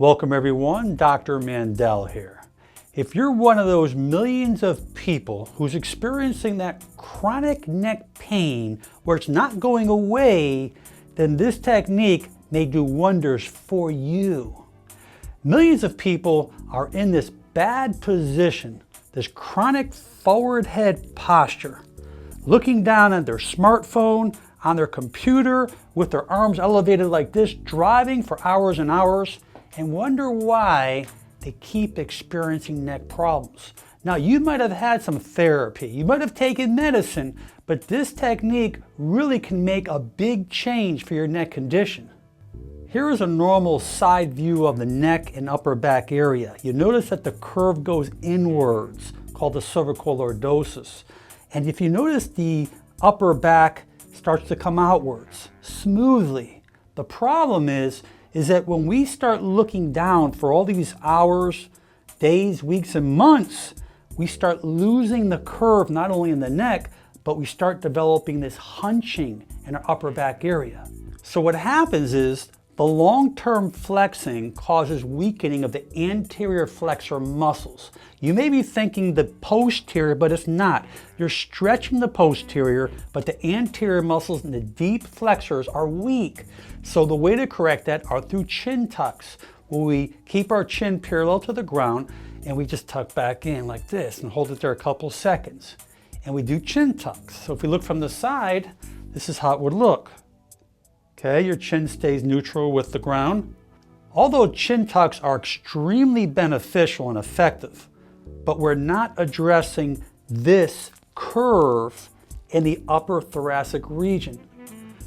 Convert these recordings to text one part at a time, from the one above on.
Welcome everyone, Dr. Mandell here. If you're one of those millions of people who's experiencing that chronic neck pain where it's not going away, then this technique may do wonders for you. Millions of people are in this bad position, this chronic forward head posture, looking down at their smartphone, on their computer, with their arms elevated like this, driving for hours and hours, and wonder why they keep experiencing neck problems. Now, you might have had some therapy, you might have taken medicine, but this technique really can make a big change for your neck condition. Here is a normal side view of the neck and upper back area. You notice that the curve goes inwards, called the cervical lordosis. And if you notice, the upper back starts to come outwards smoothly. The problem is that when we start looking down for all these hours, days, weeks, and months, we start losing the curve not only in the neck, but we start developing this hunching in our upper back area. So what happens is the long-term flexing causes weakening of the anterior flexor muscles. You may be thinking the posterior, but it's not. You're stretching the posterior, but the anterior muscles and the deep flexors are weak. So the way to correct that are through chin tucks, where we keep our chin parallel to the ground and we just tuck back in like this and hold it there a couple seconds. And we do chin tucks. So if we look from the side, this is how it would look. Okay, your chin stays neutral with the ground. Although chin tucks are extremely beneficial and effective, but we're not addressing this curve in the upper thoracic region.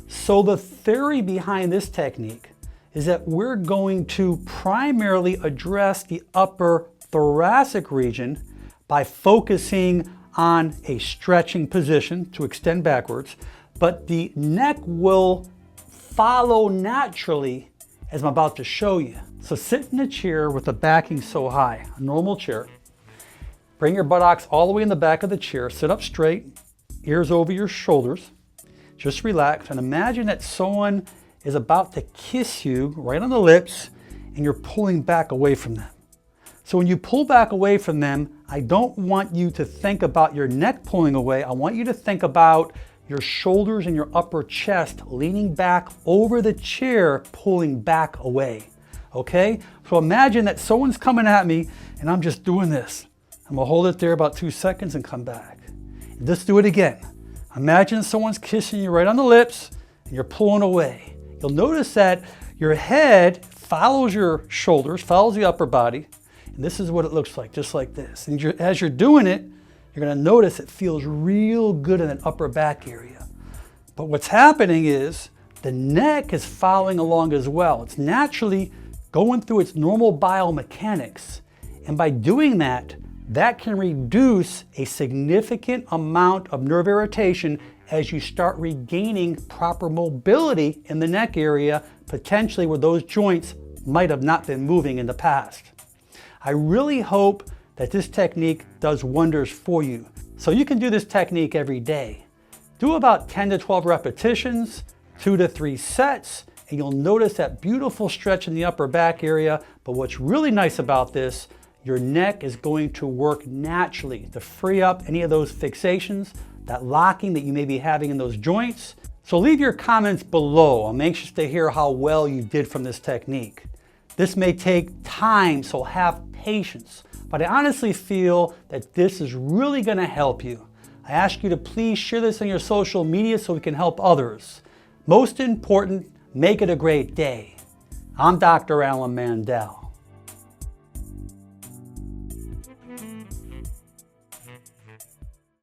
So the theory behind this technique is that we're going to primarily address the upper thoracic region by focusing on a stretching position to extend backwards, but the neck will follow naturally as I'm about to show you. So sit in a chair with the backing so high, a normal chair. Bring your buttocks all the way in the back of the chair. Sit up straight, ears over your shoulders. Just relax and imagine that someone is about to kiss you right on the lips and you're pulling back away from them. So when you pull back away from them, I don't want you to think about your neck pulling away. I want you to think about your shoulders and your upper chest leaning back over the chair, pulling back away, okay? So imagine that someone's coming at me and I'm just doing this. I'm gonna hold it there about 2 seconds and come back. And just do it again. Imagine someone's kissing you right on the lips and you're pulling away. You'll notice that your head follows your shoulders, follows the upper body, and this is what it looks like, just like this. And as you're doing it, you're going to notice it feels real good in that upper back area. But what's happening is the neck is following along as well. It's naturally going through its normal biomechanics. And by doing that, that can reduce a significant amount of nerve irritation as you start regaining proper mobility in the neck area, potentially where those joints might have not been moving in the past. I really hope that this technique does wonders for you. So you can do this technique every day. Do about 10 to 12 repetitions, 2 to 3 sets, and you'll notice that beautiful stretch in the upper back area. But what's really nice about this, your neck is going to work naturally to free up any of those fixations, that locking that you may be having in those joints. So leave your comments below. I'm anxious to hear how well you did from this technique. This may take time, so have patience. But I honestly feel that this is really going to help you. I ask you to please share this on your social media so we can help others. Most important, make it a great day. I'm Dr. Alan Mandell.